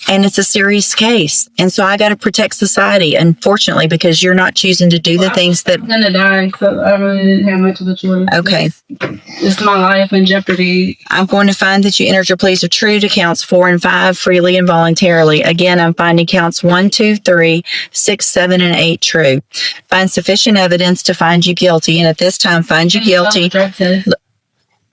and it's a serious case. And so I got to protect society, unfortunately, because you're not choosing to do the things that. I'm gonna die, so I really didn't have much of a choice. Okay. It's my life in jeopardy. I'm going to find that you entered your pleas of true to counts 4 and 5 freely and voluntarily. Again, I'm finding counts 1, 2, 3, 6, 7, and 8 true. Find sufficient evidence to find you guilty, and at this time, find you guilty.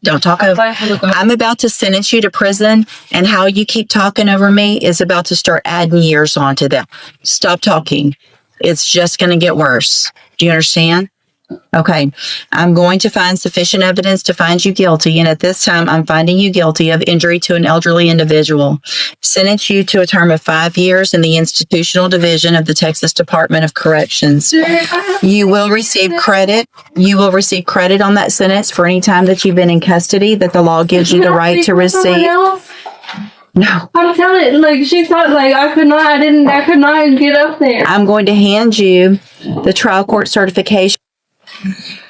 Don't talk over. I'm about to sentence you to prison, and how you keep talking over me is about to start adding years onto them. Stop talking. It's just going to get worse. Do you understand? Okay. I'm going to find sufficient evidence to find you guilty, and at this time, I'm finding you guilty of injury to an elderly individual. Sentence you to a term of 5 years in the institutional division of the Texas Department of Corrections. You will receive credit. You will receive credit on that sentence for any time that you've been in custody that the law gives you the right to receive. No. I'm telling like she thought like I could not get up there. I'm going to hand you the trial court certification.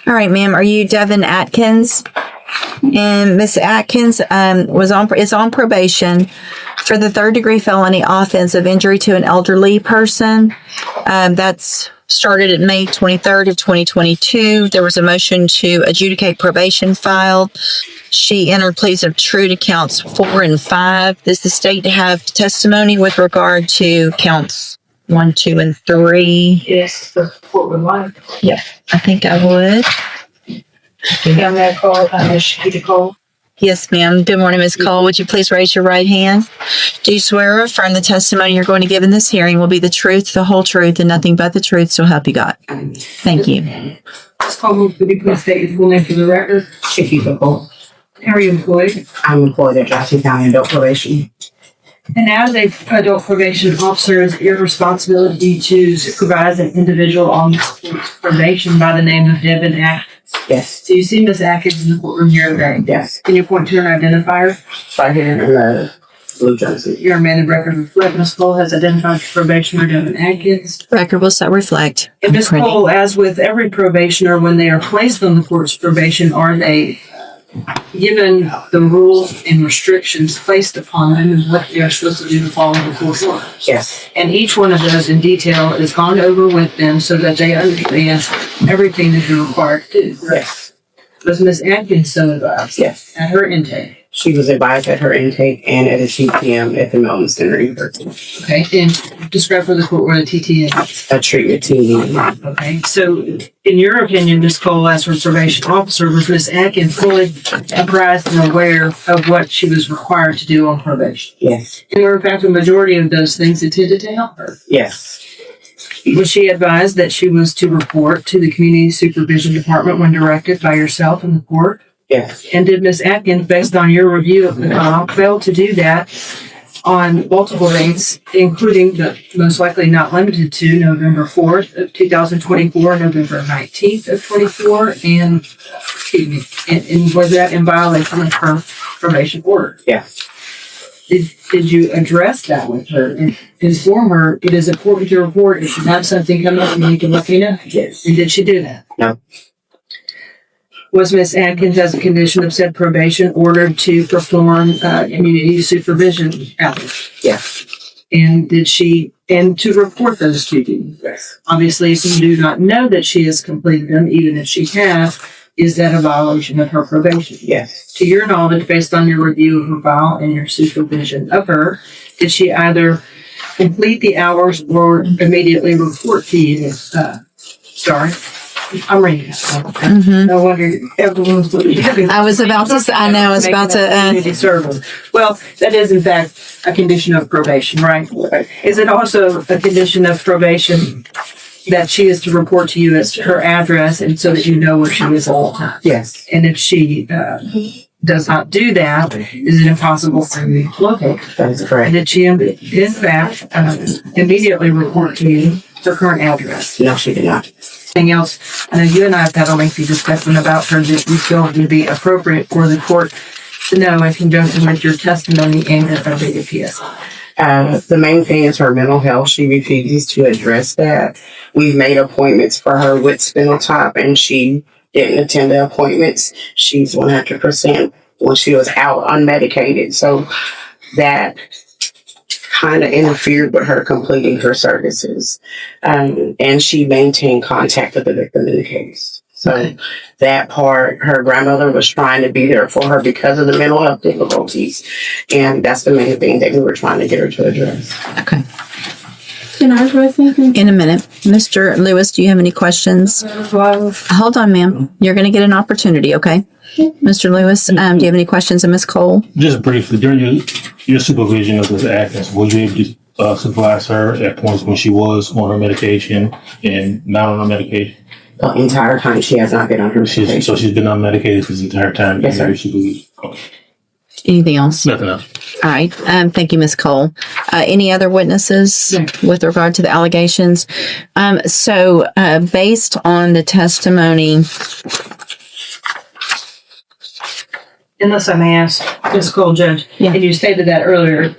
All right, ma'am. Are you Devin Atkins? And Miss Atkins is on probation for the 3rd-degree felony offense of injury to an elderly person. That's started at May 23rd of 2022. There was a motion to adjudicate probation filed. She entered pleas of true to counts 4 and 5. Does the state have testimony with regard to counts 1, 2, and 3? Yes, the court would like. Yep, I think I would. I'm gonna call Ms. Cole. Yes, ma'am. Good morning, Ms. Cole. Would you please raise your right hand? Do you swear or affirm the testimony you're going to give in this hearing will be the truth, the whole truth, and nothing but the truth, so help you God? Thank you. Ms. Cole, could you please state your full name for the record? Chiquita Cole. How are you employed? I'm employed at Jackson County Adult Probation. And as a adult probation officer, is it your responsibility to supervise an individual on probation by the name of Devin Atkins? Yes. Do you see Ms. Atkins in the courtroom here today? Yes. Can you point to her identifier? Right here in the blue jersey. Your amended record reflect Ms. Cole has identified the probationer Devin Atkins. Record will so reflect. And Ms. Cole, as with every probationer, when they are placed on the court's probation, are they given the rules and restrictions placed upon them and what they are supposed to do to follow the court order? Yes. And each one of those in detail is gone over with them so that they understand everything that you're required to do. Yes. Was Ms. Atkins so advised? Yes. At her intake? She was advised at her intake and at a TTM at the Melton Center University. Okay. And describe for the court what a TTM is. A treatment team. Okay. So, in your opinion, Ms. Cole, as her probation officer, was Ms. Atkins fully apprised and aware of what she was required to do on probation? Yes. And were, in fact, the majority of those things intended to help her? Yes. Was she advised that she was to report to the Community Supervision Department when directed by yourself and the court? Yes. And did Ms. Atkins, based on your review of the file, fail to do that on multiple dates, including but most likely not limited to November 4th of 2024, November 19th of 24, and was that in violation of her probation order? Yes. Did you address that with her and inform her it is important to report if you have something come up and you can let me know? Yes. And did she do that? No. Was Ms. Atkins, as a condition of said probation, ordered to perform community supervision hours? Yes. And to report those to you? Yes. Obviously, if you do not know that she has completed them, even if she has, is that a violation of her probation? Yes. To your knowledge, based on your review of her file and your supervision of her, did she either complete the hours or immediately report to you? Sorry. I'm ready. No wonder everyone's looking at me. I was about to say, I know, I was about to. Community service. Well, that is in fact a condition of probation, right? Is it also a condition of probation that she is to report to you as her address and so that you know where she is all the time? Yes. And if she does not do that, is it impossible for you to locate her? That is And correct. did she in fact immediately report to you her current address? No, she did not. Anything else? I know you and I have had a lengthy discussion about her that you feel would be appropriate for the court to know in conjunction with your testimony and your PSI. The main thing is her mental health. She refuses to address that. We've made appointments for her with Spinal Tap and she didn't attend the appointments. She's 100% when she was out unmedicated. So that kind of interfered with her completing her services. And she maintained contact with the victim in the case. So that part, her grandmother was trying to be there for her because of the mental health difficulties. And that's the main thing that we were trying to get her to address. Okay. Can I address something? In a minute. Mr. Lewis, do you have any questions? Hold on, ma'am. You're going to get an opportunity, okay? Mr. Lewis, do you have any questions of Ms. Cole? Just briefly, during your supervision of Ms. Atkins, were you able to supervise her at points when she was on her medication and not on her medication? The entire time she has not been on her medication. So she's been unmedicated for the entire time? Yes, sir. Okay. Anything else? Nothing else. All right. Thank you, Ms. Cole. Any other witnesses with regard to the allegations? So based on the testimony, Unless I may ask, Ms. Cole, Judge, Yeah. and you stated that earlier,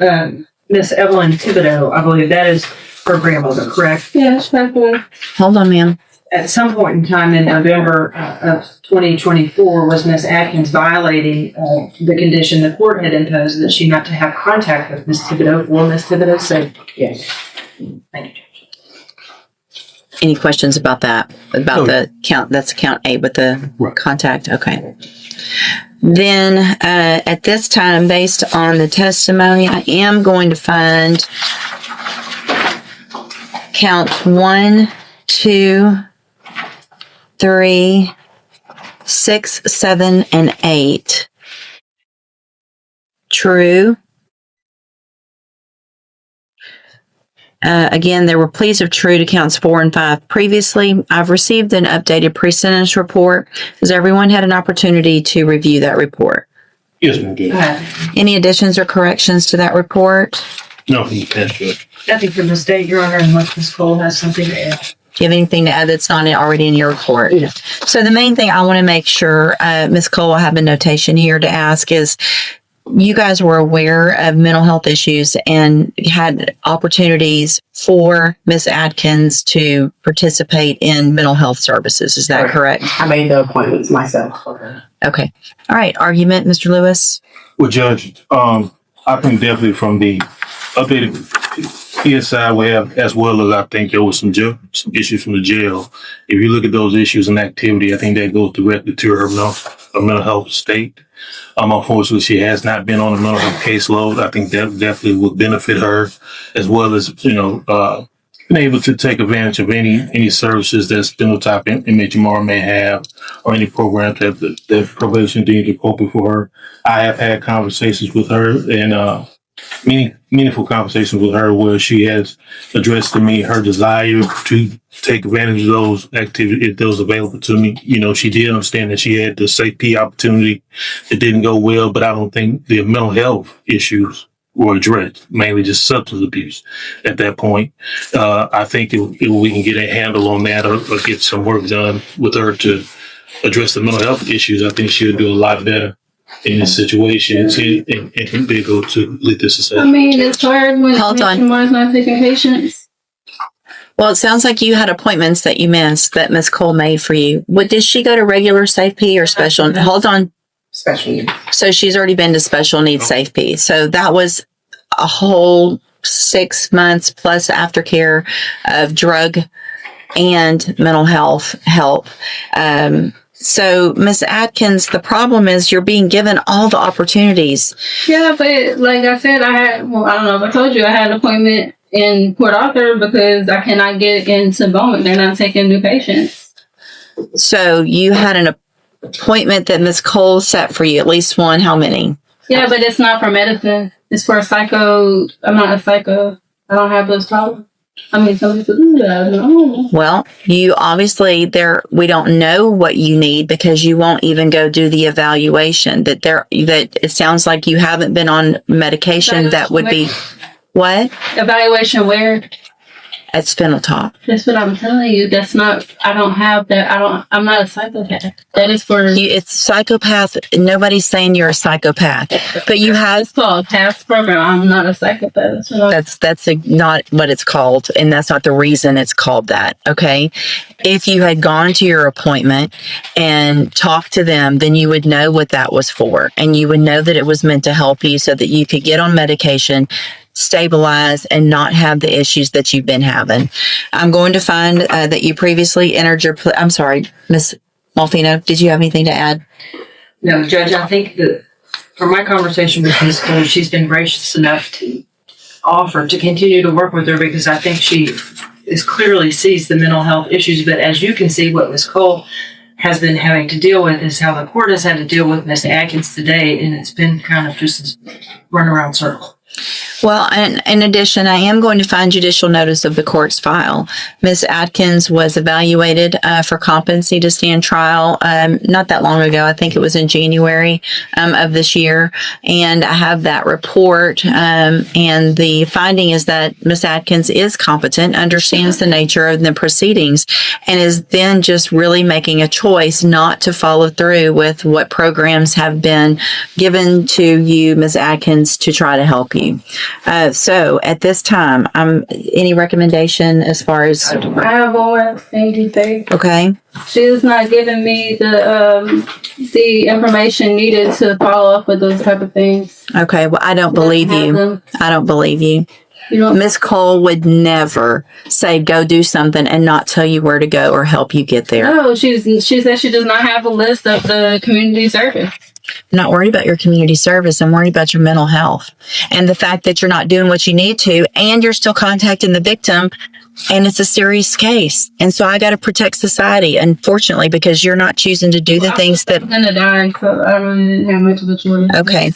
Miss Evelyn Thibodeau, I believe that is her grandmother, correct? Yes, definitely. hold on, ma'am. At some point in time in November of 2024, was Miss Atkins violating the condition the court had imposed that she not to have contact with Miss Thibodeau for Miss Thibodeau's sake? Yes. Thank you. Any questions about that? About No. the count? That's count A with the Right. contact. Okay. Then at this time, based on the testimony, I am going to find count 1, 2, 3, 6, 7, and 8 true. Again, there were pleas of true to counts 4 and 5 previously. I've received an updated pre-sentence report. Has everyone had an opportunity to review that report? Yes, ma'am. Good. Any additions or corrections to that report? No, from the past judge. Nothing from the state, Your Honor, unless Ms. Cole has something to add. Do you have anything to add that's not already in your report? No. So the main thing I want to make sure, Ms. Cole, I have a notation here to ask is, you guys were aware of mental health issues and had opportunities for Ms. Atkins to participate in mental health services. Is that correct? I made the appointments myself. Okay. All right. Argument, Mr. Lewis? Well, Judge, I think definitely from the updated PSI we have, as well as I think there was some issues from the jail. If you look at those issues and activity, I think that goes directly to her mental health state. Unfortunately, she has not been on a mental health caseload. I think that definitely would benefit her, as well as, being able to take advantage of any services that Spindletop Inmate Jamar may have, or any programs that probation deemed appropriate for her. I have had conversations with her and meaningful conversations with her where she has addressed to me her desire to take advantage of those activities if those available to me. She did understand that she had the safety opportunity. It didn't go well, but I don't think the mental health issues were addressed, mainly just substance abuse at that point. I think if we can get a handle on that or get some work done with her to address the mental health issues, I think she'll do a lot better in this situation and be able to lead this I society. mean, it's hard when Hold on. Jamar's not taking patients. Well, it sounds like you had appointments that you missed that Ms. Cole made for you. Did she go to regular Safe P or special? Hold on. Special needs. So she's already been to special needs Safe P. So that was a whole 6 months plus aftercare of drug and mental health help. So Ms. Atkins, the problem is you're being given all the opportunities. Yeah, but like I said, I don't know if I told you, I had an appointment in Port Arthur because I cannot get into Bowman. They're not taking new patients. So you had an appointment that Ms. Cole set for you, at least one. How many? Yeah, but it's not for medicine. It's for psycho. I'm not a psycho. I don't have those problems. I mean, some people do that. No. Well, you obviously we don't know what you need because you won't even go do the evaluation. That it sounds like you haven't been on medication that would be what? Evaluation where? At Spindletop. That's what I'm telling you. That's not, I don't have that. I'm not a psychopath. That is for, It's psychopath. Nobody's saying you're a psychopath, but you have. it's called past program. I'm not a psychopath. That's not what it's called, and that's not the reason it's called that. Okay, if you had gone to your appointment and talked to them, then you would know what that was for, and you would know that it was meant to help you so that you could get on medication stabilize and not have the issues that you've been having. I'm going to find that you previously entered your, I'm sorry, Ms. Malfino, did you have anything to add? No, Judge, I think that from my conversation with Ms. Cole, she's been gracious enough to offer to continue to work with her because I think she clearly sees the mental health issues. But as you can see, what Ms. Cole has been having to deal with is how the court has had to deal with Ms. Atkins today, and it's been kind of just a runaround circle. Well, and in addition, I am going to find judicial notice of the court's file. Ms. Atkins was evaluated for competency to stand trial not that long ago. I think it was in January of this year. And I have that report. And the finding is that Ms. Atkins is competent, understands the nature of the proceedings, and is then just really making a choice not to follow through with what programs have been given to you, Ms. Atkins, to try to help you. So at this time, any recommendation as far as? I have one more thing to say. Okay. She is not giving me the information needed to follow up with those type of things. Okay. Well, I don't believe you. I don't believe you. Ms. Cole would never say go do something and not tell you where to go or help you get there. No, she said she does not have a list of the community service. I'm not worried about your community service. I'm worried about your mental health and the fact that you're not doing what you need to, and you're still contacting the victim, and it's a serious case. And so I got to protect society, unfortunately, because you're not choosing to do the things that. I'm gonna die, so I really didn't have much of a choice. Okay.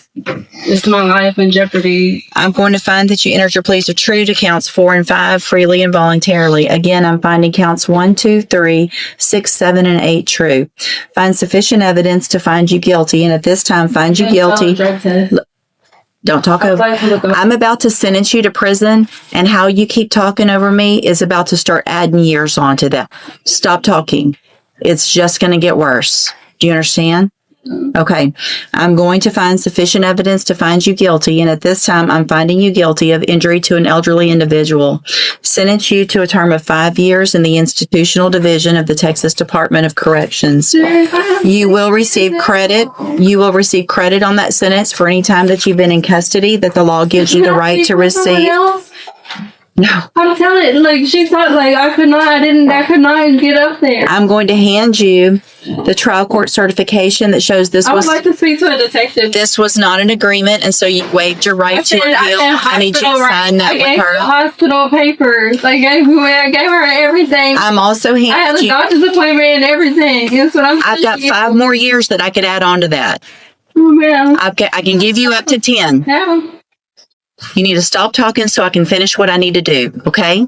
It's my life in jeopardy. I'm going to find that you entered your pleas of true to counts 4 and 5 freely and voluntarily. Again, I'm finding counts 1, 2, 3, 6, 7, and 8 true. Find sufficient evidence to find you guilty, and at this time, find you guilty. Don't talk over. I'm about to sentence you to prison, and how you keep talking over me is about to start adding years onto that. Stop talking. It's just going to get worse. Do you understand? Okay. I'm going to find sufficient evidence to find you guilty, and at this time, I'm finding you guilty of injury to an elderly individual. Sentence you to a term of 5 years in the institutional division of the Texas Department of Corrections. You will receive credit. You will receive credit on that sentence for any time that you've been in custody that the law gives you the right to receive. No. I'm telling you, like, she thought, like, I could not get up there. I'm going to hand you the trial court certification that shows this I would was. like to speak to a detective. This was not an agreement, and so you waived your right to appeal. I need you to sign that with her. Hospital papers. I gave her everything. I'm also I had handing a you. doctor's appointment and everything. That's what I'm I've got 5 more years that I could add on to that. Oh, man. I can give you up to 10. Yeah. You need to stop talking so I can finish what I need to do, okay?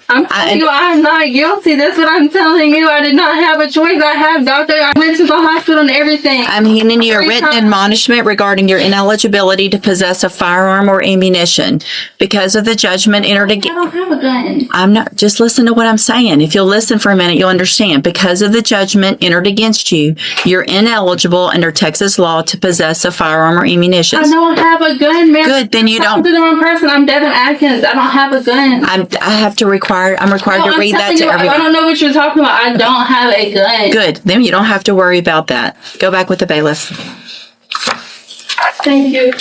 I'm telling you, I'm not guilty. That's what I'm telling you. I did not have a choice. I went to the hospital and everything. I'm handing you a written admonishment regarding your ineligibility to possess a firearm or ammunition because of the judgment entered I against. don't have a gun. I'm not, just listen to what I'm saying. If you'll listen for a minute, you'll understand. Because of the judgment entered against you, you're ineligible under Texas law to possess a firearm or ammunition. I don't have a gun, man. Good, then you I'm don't. the wrong person. I'm Devin Atkins. I don't have a gun. I'm required to read that to everyone. I don't know what you're talking about. I don't have a gun. Good, then you don't have to worry about that. Go back with the bailiff. Thank you.